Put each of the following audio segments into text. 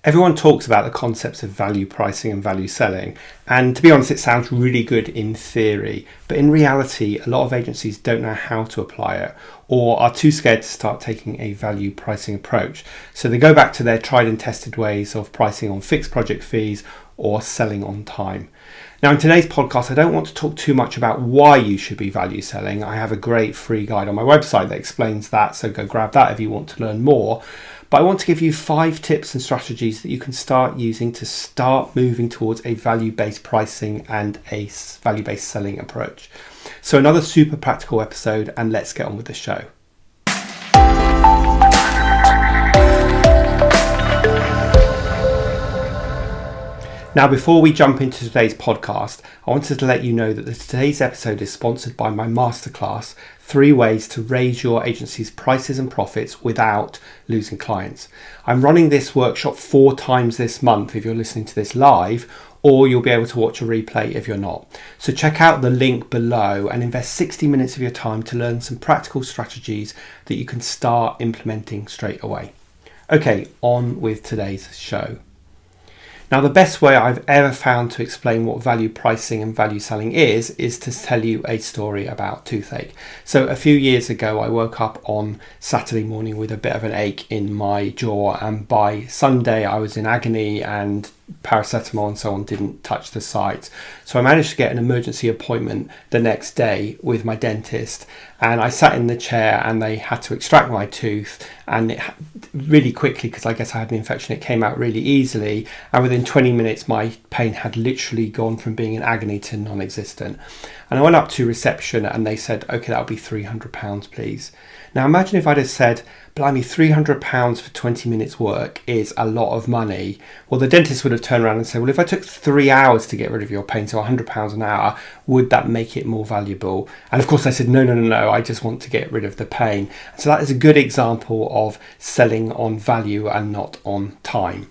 Everyone talks about the concepts of value pricing and value selling, and to be honest, it sounds really good in theory, but in reality, a lot of agencies don't know how to apply it or are too scared to start taking a value pricing approach. So they go back to their tried and tested ways of pricing on fixed project fees or selling on time. Now, in today's podcast, I don't want to talk too much about why you should be value selling. I have a great free guide on my website that explains that, so go grab that if you want to learn more. But I want to give you 5 tips and strategies that you can start using to start moving towards a value-based pricing and a value-based selling approach. So another super practical episode, and let's get on with the show. Now, before we jump into today's podcast, I wanted to let you know that today's episode is sponsored by my masterclass, 3 ways to raise your agency's prices and profits without losing clients. I'm running this workshop 4 times this month if you're listening to this live, or you'll be able to watch a replay if you're not. So check out the link below and invest 60 minutes of your time to learn some practical strategies that you can start implementing straight away. Okay, on with today's show. Now, the best way I've ever found to explain what value pricing and value selling is to tell you a story about toothache. So a few years ago, I woke up on Saturday morning with a bit of an ache in my jaw, and by Sunday I was in agony and paracetamol and so on didn't touch the site. So I managed to get an emergency appointment the next day with my dentist, and I sat in the chair and they had to extract my tooth, and it really quickly, because I guess I had an infection, it came out really easily, and within 20 minutes my pain had literally gone from being in agony to non-existent. And I went up to reception and they said, okay, that'll be £300 please. Now imagine if I'd have said, blimey, £300 for 20 minutes work is a lot of money. Well, the dentist would have turned around and said, well, if I took 3 hours to get rid of your pain, so £100 an hour, would that make it more valuable? And of course I said, no, I just want to get rid of the pain. So that is a good example of selling on value and not on time.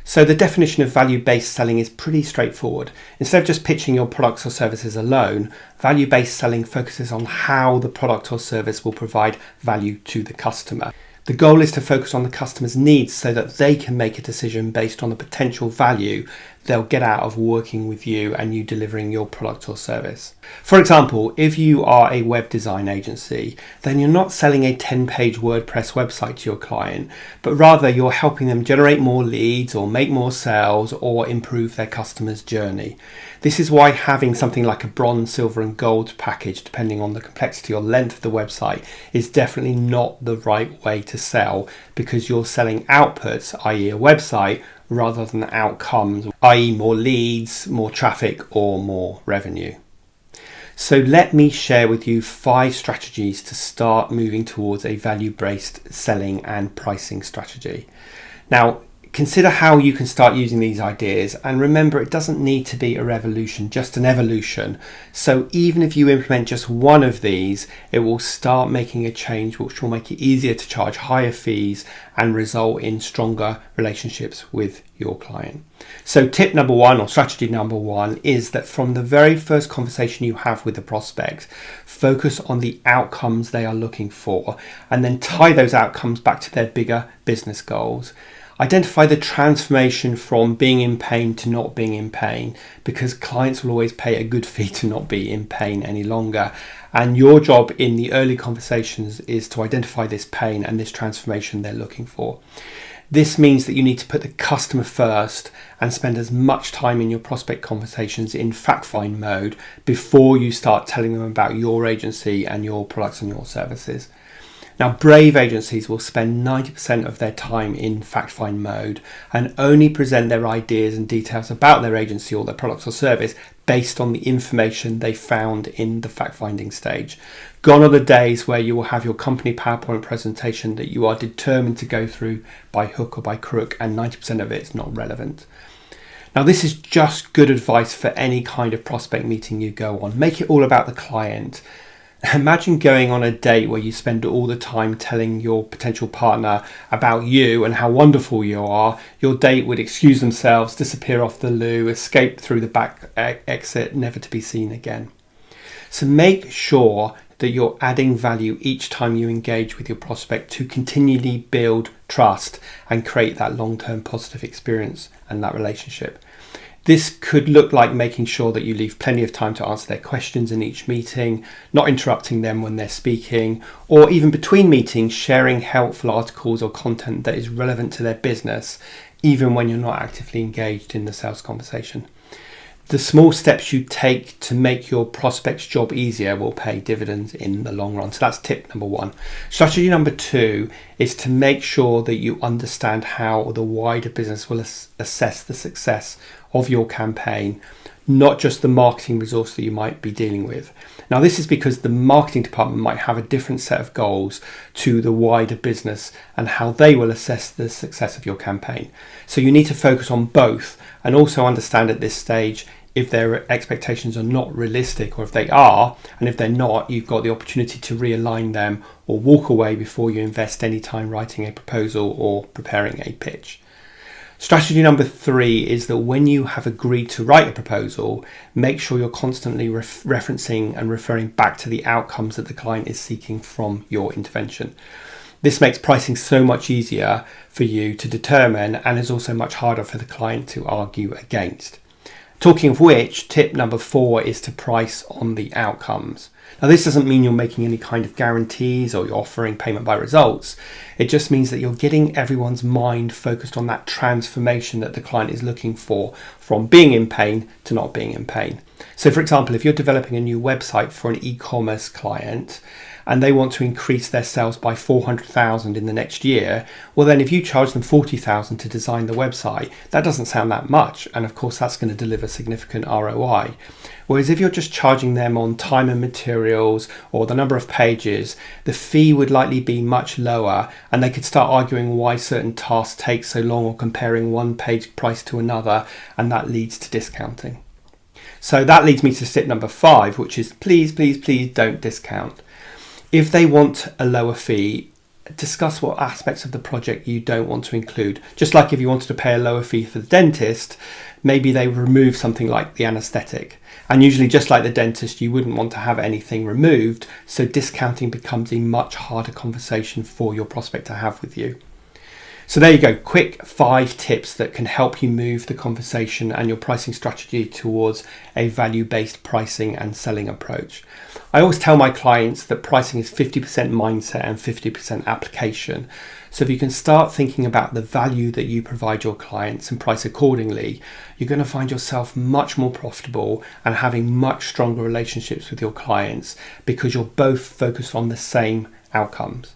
So the definition of value-based selling is pretty straightforward. Instead of just pitching your products or services alone, value-based selling focuses on how the product or service will provide value to the customer. The goal is to focus on the customer's needs so that they can make a decision based on the potential value they'll get out of working with you and you delivering your product or service. For example, if you are a web design agency, then you're not selling a 10-page WordPress website to your client, but rather you're helping them generate more leads or make more sales or improve their customer's journey. This is why having something like a bronze, silver and gold package, depending on the complexity or length of the website, is definitely not the right way to sell, because you're selling outputs, i.e. a website, rather than outcomes, i.e. more leads, more traffic or more revenue. So let me share with you 5 strategies to start moving towards a value-based selling and pricing strategy. Now, consider how you can start using these ideas, and remember, it doesn't need to be a revolution, just an evolution. So even if you implement just one of these, it will start making a change which will make it easier to charge higher fees and result in stronger relationships with your client. So tip number 1, or strategy number 1, is that from the very first conversation you have with the prospect, focus on the outcomes they are looking for, and then tie those outcomes back to their bigger business goals. Identify the transformation from being in pain to not being in pain, because clients will always pay a good fee to not be in pain any longer. And your job in the early conversations is to identify this pain and this transformation they're looking for. This means that you need to put the customer first and spend as much time in your prospect conversations in fact-find mode before you start telling them about your agency and your products and your services. Now, brave agencies will spend 90% of their time in fact-find mode and only present their ideas and details about their agency or their products or service based on the information they found in the fact-finding stage. Gone are the days where you will have your company PowerPoint presentation that you are determined to go through by hook or by crook, and 90% of it is not relevant. Now, this is just good advice for any kind of prospect meeting you go on. Make it all about the client. Imagine going on a date where you spend all the time telling your potential partner about you and how wonderful you are. Your date would excuse themselves, disappear off the loo, escape through the back exit, never to be seen again. So make sure that you're adding value each time you engage with your prospect to continually build trust and create that long-term positive experience and that relationship. This could look like making sure that you leave plenty of time to answer their questions in each meeting, not interrupting them when they're speaking, or even between meetings, sharing helpful articles or content that is relevant to their business, even when you're not actively engaged in the sales conversation. The small steps you take to make your prospect's job easier will pay dividends in the long run. So that's tip number 1. Strategy number 2 is to make sure that you understand how the wider business will assess the success of your campaign, not just the marketing resource that you might be dealing with. Now, this is because the marketing department might have a different set of goals to the wider business and how they will assess the success of your campaign. So you need to focus on both and also understand at this stage if their expectations are not realistic, or if they are, and if they're not, you've got the opportunity to realign them or walk away before you invest any time writing a proposal or preparing a pitch. Strategy number 3 is that when you have agreed to write a proposal, make sure you're constantly referencing and referring back to the outcomes that the client is seeking from your intervention. This makes pricing so much easier for you to determine and is also much harder for the client to argue against. Talking of which, tip number 4 is to price on the outcomes. Now, this doesn't mean you're making any kind of guarantees or you're offering payment by results. It just means that you're getting everyone's mind focused on that transformation that the client is looking for, from being in pain to not being in pain. So, for example, if you're developing a new website for an e-commerce client and they want to increase their sales by 400,000 in the next year, well then if you charge them 40,000 to design the website, that doesn't sound that much, and of course that's going to deliver significant ROI. Whereas if you're just charging them on time and materials or the number of pages, the fee would likely be much lower, and they could start arguing why certain tasks take so long or comparing one page price to another, and that leads to discounting. So that leads me to tip number 5, which is please don't discount. If they want a lower fee, discuss what aspects of the project you don't want to include. Just like if you wanted to pay a lower fee for the dentist, maybe they remove something like the anaesthetic. And usually, just like the dentist, you wouldn't want to have anything removed, so discounting becomes a much harder conversation for your prospect to have with you. So there you go, quick 5 tips that can help you move the conversation and your pricing strategy towards a value-based pricing and selling approach. I always tell my clients that pricing is 50% mindset and 50% application. So if you can start thinking about the value that you provide your clients and price accordingly, you're going to find yourself much more profitable and having much stronger relationships with your clients because you're both focused on the same outcomes.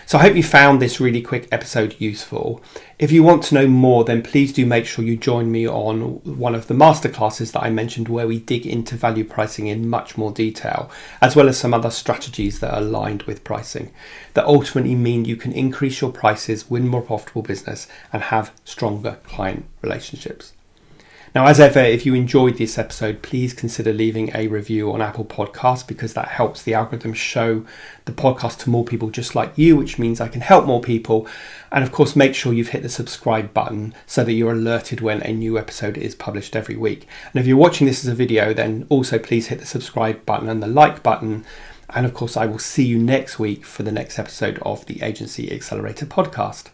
So I hope you found this really quick episode useful. If you want to know more, then please do make sure you join me on one of the masterclasses that I mentioned, where we dig into value pricing in much more detail, as well as some other strategies that are aligned with pricing that ultimately mean you can increase your prices, win more profitable business, and have stronger client relationships. Now, as ever, if you enjoyed this episode, please consider leaving a review on Apple Podcasts, because that helps the algorithm show the podcast to more people just like you, which means I can help more people. And of course, make sure you've hit the subscribe button so that you're alerted when a new episode is published every week. And if you're watching this as a video, then also please hit the subscribe button and the like button. And of course, I will see you next week for the next episode of the Agency Accelerator podcast.